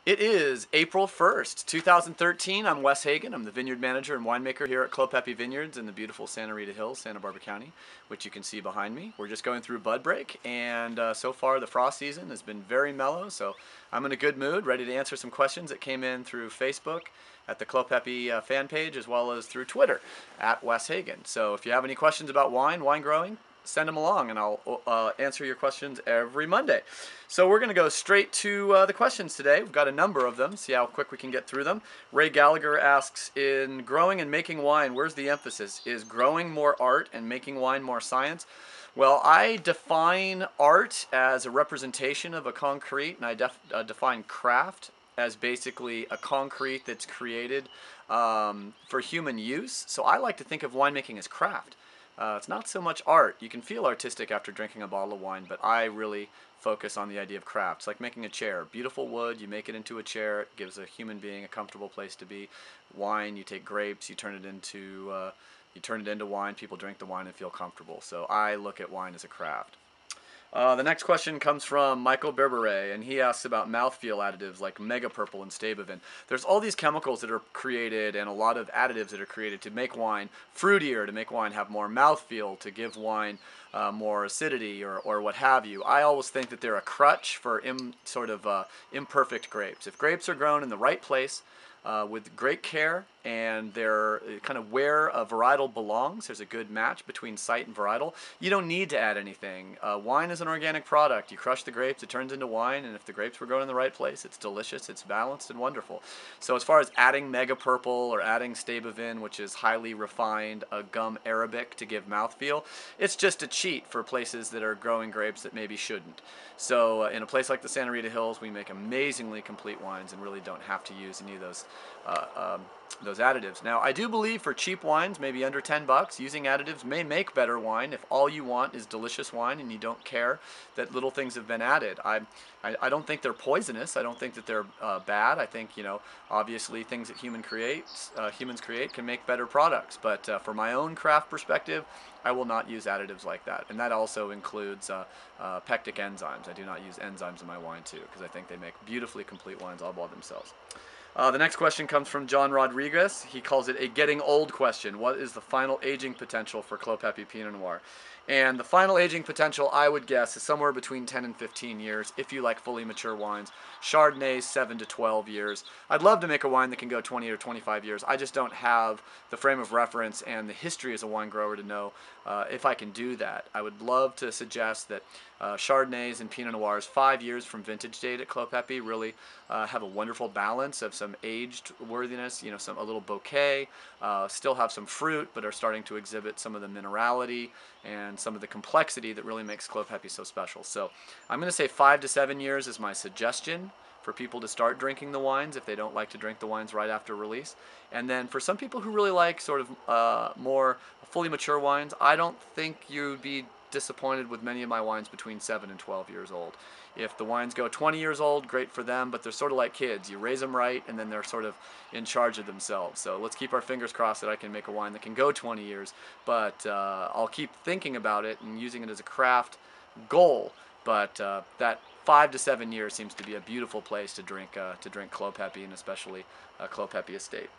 It is April 1st, 2013. I'm Wes Hagen. I'm the vineyard manager and winemaker here at Clos Pepe Vineyards in the beautiful Santa Rita Hills, Santa Barbara County, which you can see behind me. We're just going through bud break, and so far the frost season has been very mellow, so I'm in a good mood, ready to answer some questions that came in through Facebook at the Clos Pepe fan page, as well as through Twitter at Wes Hagen. So if you have any questions about wine growing, send them along, and I'll answer your questions every Monday. So we're going to go straight to the questions today. We've got a number of them. See how quick we can get through them. Ray Gallagher asks, in growing and making wine, where's the emphasis? Is growing more art and making wine more science? Well, I define art as a representation of a concrete, and I define craft as basically a concrete that's created for human use. So I like to think of winemaking as craft. It's not so much art. You can feel artistic after drinking a bottle of wine, but I really focus on the idea of craft. It's like making a chair. Beautiful wood, you make it into a chair. It gives a human being a comfortable place to be. Wine, you take grapes, you turn it into wine. People drink the wine and feel comfortable. So I look at wine as a craft. The next question comes from Michael Berberet, and he asks about mouthfeel additives like Mega Purple and Stabavin. There's all these chemicals that are created and a lot of additives that are created to make wine fruitier, to make wine have more mouthfeel, to give wine more acidity or what have you. I always think that they're a crutch for imperfect grapes. If grapes are grown in the right place, with great care, and they're kind of where a varietal belongs. There's a good match between site and varietal. You don't need to add anything. Wine is an organic product. You crush the grapes, it turns into wine, and if the grapes were grown in the right place, it's delicious, it's balanced, and wonderful. So as far as adding Mega Purple or adding Stabavin, which is highly refined gum Arabic to give mouthfeel, it's just a cheat for places that are growing grapes that maybe shouldn't. So in a place like the Santa Rita Hills, we make amazingly complete wines and really don't have to use any of those additives. Now, I do believe for cheap wines, maybe under $10, using additives may make better wine if all you want is delicious wine and you don't care that little things have been added. I don't think they're poisonous. I don't think that they're bad. I think, obviously things that humans create can make better products. But for my own craft perspective, I will not use additives like that. And that also includes pectic enzymes. I do not use enzymes in my wine too, because I think they make beautifully complete wines all by themselves. The next question comes from John Rodriguez. He calls it a getting old question. What is the final aging potential for Clos Pepe Pinot Noir? And the final aging potential, I would guess, is somewhere between 10 and 15 years if you like fully mature wines. Chardonnay, 7 to 12 years. I'd love to make a wine that can go 20 or 25 years. I just don't have the frame of reference and the history as a wine grower to know if I can do that. I would love to suggest that Chardonnays and Pinot Noirs 5 years from vintage date at Clos Pepe really have a wonderful balance of some aged worthiness, a little bouquet, still have some fruit, but are starting to exhibit some of the minerality and some of the complexity that really makes Clos Pepe so special. So I'm going to say 5 to 7 years is my suggestion for people to start drinking the wines if they don't like to drink the wines right after release. And then for some people who really like sort of more fully mature wines, I don't think you'd be disappointed with many of my wines between 7 and 12 years old. If the wines go 20 years old, great for them, but they're sort of like kids. You raise them right, and then they're sort of in charge of themselves. So let's keep our fingers crossed that I can make a wine that can go 20 years, but I'll keep thinking about it and using it as a craft goal. But that 5 to 7 years seems to be a beautiful place to drink Clos Pepe, and especially Clos Pepe Estate.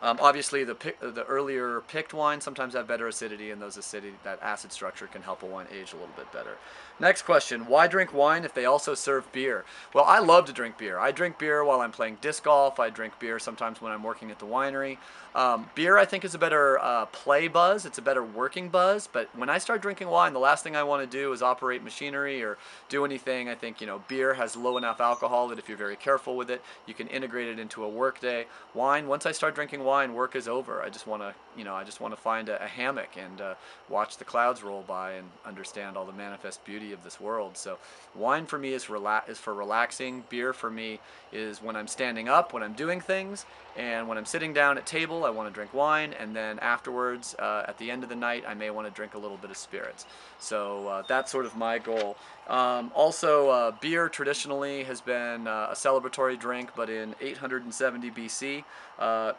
Obviously, the earlier picked wines sometimes have better acidity, and that acid structure can help a wine age a little bit better. Next question, why drink wine if they also serve beer? Well, I love to drink beer. I drink beer while I'm playing disc golf. I drink beer sometimes when I'm working at the winery. Beer, I think, is a better play buzz. It's a better working buzz. But when I start drinking wine, the last thing I want to do is operate machinery or do anything. I think, beer has low enough alcohol that if you're very careful with it, you can integrate it into a work day. Wine, once I start drinking wine, work is over. I just want to find a hammock and watch the clouds roll by and understand all the manifest beauty of this world. So wine for me is for relaxing. Beer for me is when I'm standing up, when I'm doing things, and when I'm sitting down at table, I want to drink wine, and then afterwards, at the end of the night, I may want to drink a little bit of spirits. So that's sort of my goal. Also, beer traditionally has been a celebratory drink, but in 870 BC,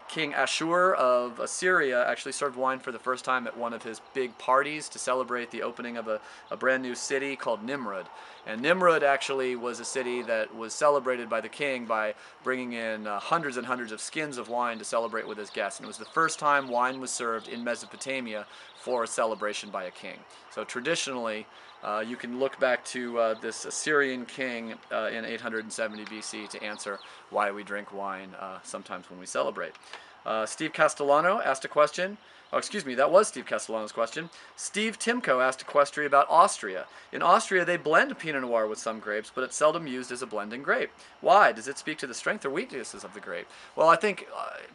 King Ashur of Assyria actually served wine for the first time at one of his big parties to celebrate the opening of a brand new city called Nimrud. And Nimrud actually was a city that was celebrated by the king by bringing in hundreds and hundreds of skins of wine to celebrate with his guests. And it was the first time wine was served in Mesopotamia for a celebration by a king. So traditionally, you can look back to this Assyrian king in 870 BC to answer why we drink wine sometimes when we celebrate. Steve Castellano asked a question. Oh, excuse me, that was Steve Castellano's question. Steve Timko asked a question about Austria. In Austria, they blend Pinot Noir with some grapes, but it's seldom used as a blending grape. Why? Does it speak to the strength or weaknesses of the grape? Well, I think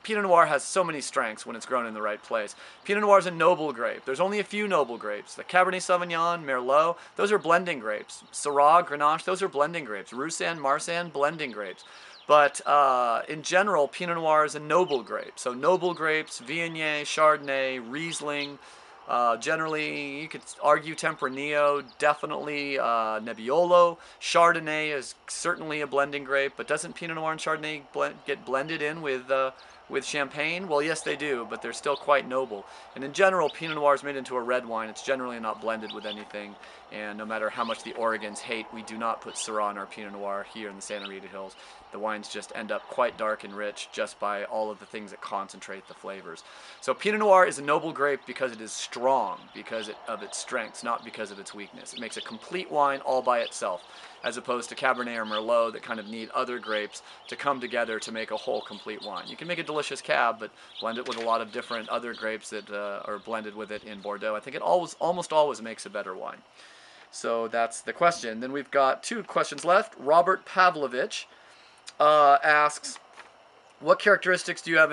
Pinot Noir has so many strengths when it's grown in the right place. Pinot Noir is a noble grape. There's only a few noble grapes. The Cabernet Sauvignon, Merlot, those are blending grapes. Syrah, Grenache, those are blending grapes. Roussanne, Marsanne, blending grapes. But in general, Pinot Noir is a noble grape. So noble grapes, Viognier, Chardonnay, Riesling, generally you could argue Tempranillo, definitely Nebbiolo. Chardonnay is certainly a blending grape, but doesn't Pinot Noir and Chardonnay get blended in with Champagne? Well, yes, they do, but they're still quite noble. And in general, Pinot Noir is made into a red wine. It's generally not blended with anything. And no matter how much the Oregons hate, we do not put Syrah in our Pinot Noir here in the Santa Rita Hills. The wines just end up quite dark and rich just by all of the things that concentrate the flavors. So Pinot Noir is a noble grape because it is strong, because of its strengths, not because of its weakness. It makes a complete wine all by itself, as opposed to Cabernet or Merlot that kind of need other grapes to come together to make a whole complete wine. You can make a delicious Cab, but blend it with a lot of different other grapes that are blended with it in Bordeaux. I think it almost always makes a better wine. So that's the question. Then we've got two questions left. Robert Pavlovich asks, what characteristics do you have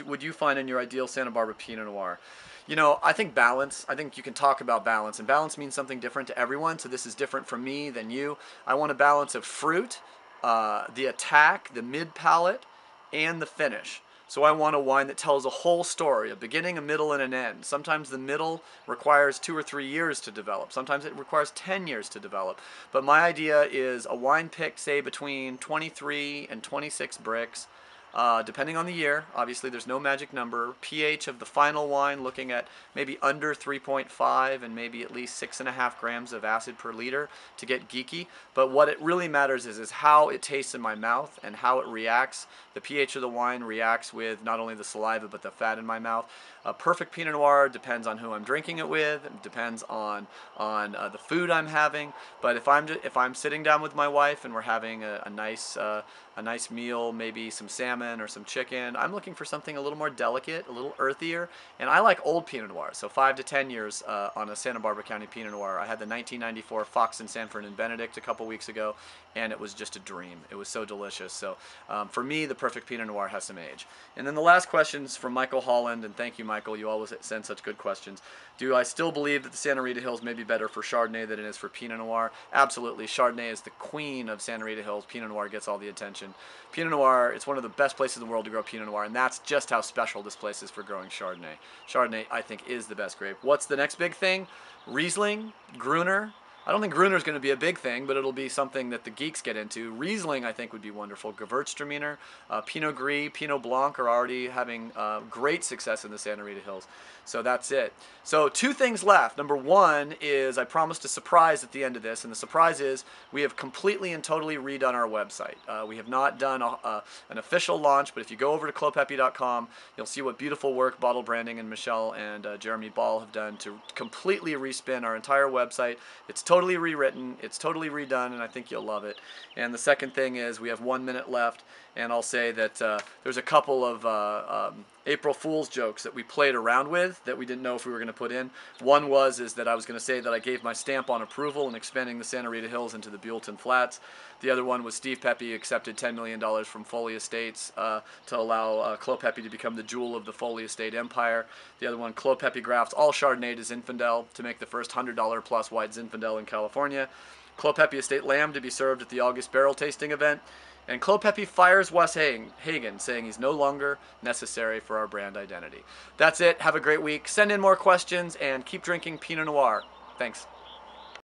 would you find in your ideal Santa Barbara Pinot Noir? You know, I think balance. I think you can talk about balance, and balance means something different to everyone, so this is different from me than you. I want a balance of fruit, the attack, the mid-palate, and the finish. So I want a wine that tells a whole story, a beginning, a middle, and an end. Sometimes the middle requires 2 or 3 years to develop. Sometimes it requires 10 years to develop. But my idea is a wine picked, say, between 23 and 26 bricks, depending on the year. Obviously, there's no magic number. pH of the final wine looking at maybe under 3.5 and maybe at least 6.5 grams of acid per liter to get geeky. But what it really matters is how it tastes in my mouth and how it reacts. The pH of the wine reacts with not only the saliva but the fat in my mouth. A perfect Pinot Noir depends on who I'm drinking it with. It depends on the food I'm having. But if I'm sitting down with my wife and we're having a nice meal, maybe some salmon or some chicken, I'm looking for something a little more delicate, a little earthier. And I like old Pinot Noirs, so 5 to 10 years on a Santa Barbara County Pinot Noir. I had the 1994 Fox and Sanford and Benedict a couple weeks ago, and it was just a dream. It was so delicious. So for me, the perfect Pinot Noir has some age. And then the last question's from Michael Holland, and thank you, Michael. You always send such good questions. Do I still believe that the Santa Rita Hills may be better for Chardonnay than it is for Pinot Noir? Absolutely. Chardonnay is the queen of Santa Rita Hills. Pinot Noir gets all the attention. Pinot Noir, it's one of the best places in the world to grow Pinot Noir, and that's just how special this place is for growing Chardonnay. Chardonnay, I think, is the best grape. What's the next big thing? Riesling, Gruner. I don't think Gruner is going to be a big thing, but it'll be something that the geeks get into. Riesling, I think, would be wonderful. Gewürztraminer, Pinot Gris, Pinot Blanc are already having great success in the Santa Rita Hills. So that's it. So 2 things left. Number 1 is I promised a surprise at the end of this, and the surprise is we have completely and totally redone our website. We have not done an official launch, but if you go over to clospepe.com, you'll see what beautiful work Bottle Branding and Michelle and Jeremy Ball have done to completely respin our entire website. It's totally rewritten, it's totally redone, and I think you'll love it. And the second thing is we have 1 minute left, and I'll say that there's a couple of April Fool's jokes that we played around with that we didn't know if we were going to put in. One is that I was going to say that I gave my stamp on approval in expanding the Santa Rita Hills into the Buellton Flats. The other one was Steve Pepe accepted $10 million from Foley Estates to allow Clos Pepe to become the jewel of the Foley Estate empire. The other one, Clos Pepe grafts all Chardonnay to Zinfandel to make the first $100 plus white Zinfandel in California. Clos Pepe Estate lamb to be served at the August barrel tasting event. And Clos Pepe fires Wes Hagen, saying he's no longer necessary for our brand identity. That's it. Have a great week. Send in more questions and keep drinking Pinot Noir. Thanks.